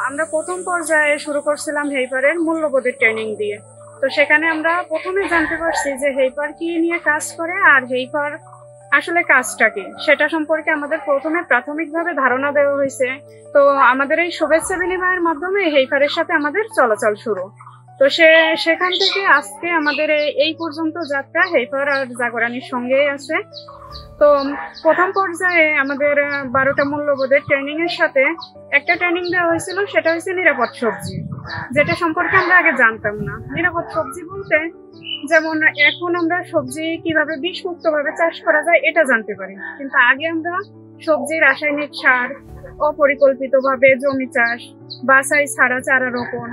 আমরা প্রথম পর্যায়ে শুরু করছিলাম হেল্পারের মূল্যবোধের ট্রেনিং দিয়ে। তো সেখানে আমরা প্রথমে জানতে পারছি যে হেল্পার কি নিয়ে কাজ করে আর হেল্পার আসলে কাজটা কি সেটা সম্পর্কে আমাদের প্রথমে প্রাথমিকভাবে ধারণা দেওয়া হয়েছে। তো আমাদের এই শুভেচ্ছা বিনিময়ের মাধ্যমে হেল্পারের সাথে আমাদের চলাচল শুরু। তো সেখান থেকে আজকে আমাদের এই পর্যন্ত যাত্রা হেল্পার আর জাগরণীর সঙ্গেই আছে। তো প্রথম পর্যায়ে আমাদের 12টা মূল্যবোধের ট্রেনিং এর সাথে একটা ট্রেনিং দেওয়া হয়েছিল, সেটা হচ্ছে নিরাপদ সবজি, যেটা সম্পর্কে আমরা আগে জানতাম না। নিরাপদ সবজি বলতে যেমন এখন আমরা সবজি কিভাবে বিষমুক্ত ভাবে চাষ করা যায় এটা জানতে পারি, কিন্তু আগে আমরা সবজি রাসায়নিক সার, অপরিকল্পিতভাবে জমি চাষ, বাছাই ছাড়া চারা রোপণ,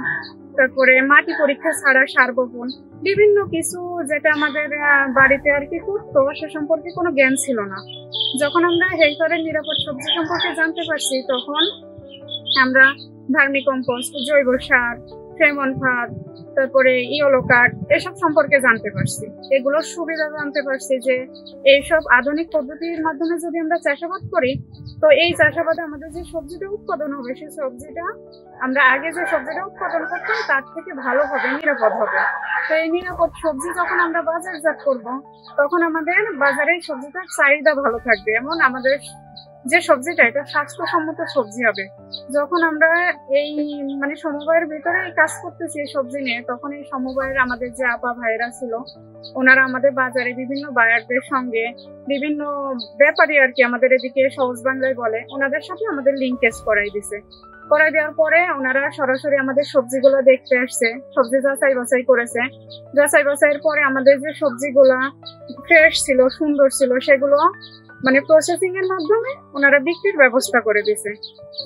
তারপরে মাটি পরীক্ষা ছাড়া সার বপন, বিভিন্ন কিছু যেটা আমাদের বাড়িতে আর কি করতো সে সম্পর্কে কোনো জ্ঞান ছিল না। যখন আমরা হেল্পারের নিরাপদ সবজি সম্পর্কে জানতে পারছি তখন আমরা ভার্মি কম্পোস্ট, জৈব সার, ফেমন ফাদ, তারপরে ইয়েলো কার্ড এসব সম্পর্কে জানতে পারছি। এগুলোর সুবিধা জানতে পারছি যে এইসব আধুনিক পদ্ধতির মাধ্যমে যদি আমরা চাষাবাদ করি তো এই চাষাবাদে আমাদের যে সবজিটা উৎপাদন হবে সেই সবজিটা আমরা আগে যে সবজিটা উৎপাদন করতাম তার থেকে ভালো হবে, নিরাপদ হবে। তো এই নিরাপদ সবজি যখন আমরা বাজারজাত করব তখন আমাদের বাজারে সবজিটার চাহিদা ভালো থাকবে, এমন আমাদের যে সবজিটা এটা স্বাস্থ্যসম্মত সবজি হবে। যখন আমরা এই সমবায়ের ভিতরে কাজ করতেছি এই সবজি নিয়ে, তখন এই সমবায়ের আমাদের যে আপা ভাইরা ছিল ওনারা আমাদের বাজারে বিভিন্ন বায়ারদের সঙ্গে, বিভিন্ন ব্যাপারী আর কি আমাদের এদিকে সহজ বাংলায় বলে, ওনাদের সাথে আমাদের লিঙ্কেজ করাই দিছে। করাই দেওয়ার পরে ওনারা সরাসরি আমাদের সবজিগুলো দেখতে আসছে, সবজি যাচাই বাছাই করেছে। যাচাই বাছাইয়ের পরে আমাদের যে সবজিগুলা ফ্রেশ ছিল, সুন্দর ছিল, সেগুলো প্রসেসিং এর মাধ্যমে ওনারা বিক্রির ব্যবস্থা করে দিছে।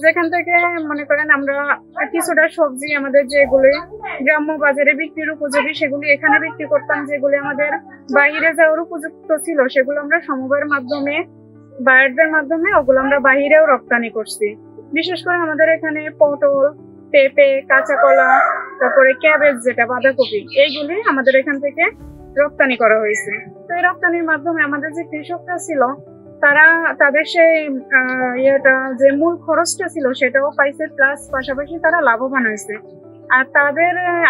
যেখান থেকে মনে করেন আমরা কিছুটা সবজি আমাদের যেগুলি গ্রাম্য বাজারে বিক্রির উপযোগী সেগুলি এখানে বিক্রি করতাম, যেগুলি আমাদের বাহিরে যাওয়ার উপযুক্ত ছিল সেগুলো আমরা সমবায়ের মাধ্যমে, বায়ারদের মাধ্যমে ওগুলো আমরা বাহিরেও রপ্তানি করছি। বিশেষ করে আমাদের এখানে পটল, পেঁপে, কাঁচা কলা, তারপরে ক্যাবেজ যেটা বাঁধাকপি, এইগুলি আমাদের এখান থেকে রপ্তানি করা হয়েছে। তো এই রপ্তানির মাধ্যমে আমাদের যে কৃষকরা ছিল তারা তাদের সেই যে মূল খরচটা ছিল সেটাও পাইছে, প্লাস পাশাপাশি তারা লাভবান হয়েছে। আর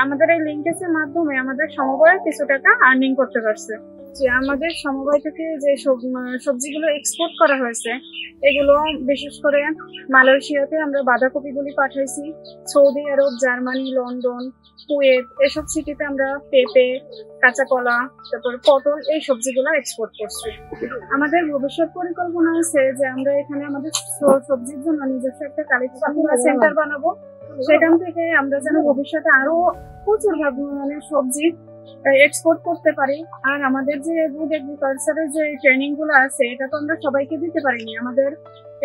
আমাদের এই লিঙ্কেজের মাধ্যমে আমাদের সমবায় কিছু টাকা আর্নিং করতে পারছে। যে আমাদের সমবায় থেকে যে সবজিগুলো এক্সপোর্ট করা হয়েছে এগুলো বিশেষ করে মালয়েশিয়াতে আমরা বাঁধাকপিগুলি পাঠাইছি, সৌদি আরব, জার্মানি, লন্ডন, কুয়েত এসব সিটিতে আমরা পেঁপে, কাঁচা কলা, তারপর পটল এই সবজিগুলো এক্সপোর্ট করছি। আমাদের ভবিষ্যৎ পরিকল্পনা আছে যে আমরা এখানে আমাদের সবজির জন্য নিজস্ব একটা কালেকশন সেন্টার বানাবো, সেখান থেকে আমরা যেন ভবিষ্যতে আরো প্রচুর সবজি এক্সপোর্ট করতে পারি। আর আমাদের যে ফুড এগ্রিকালচারের যে ট্রেনিং গুলো আছে এটা তো আমরা সবাইকে দিতে পারিনি। আমাদের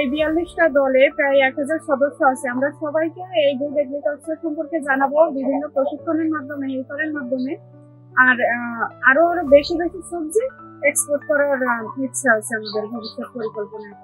এই 42টা দলে প্রায় 1000 সদস্য আছে। আমরা সবাইকে এই ফুড এগ্রিকালচার সম্পর্কে জানাবো বিভিন্ন প্রশিক্ষণের মাধ্যমে, হেল্পারের মাধ্যমে। আর আরো বেশি বেশি সবজি এক্সপোর্ট করার ইচ্ছা আছে আমাদের ভবিষ্যৎ পরিকল্পনায়।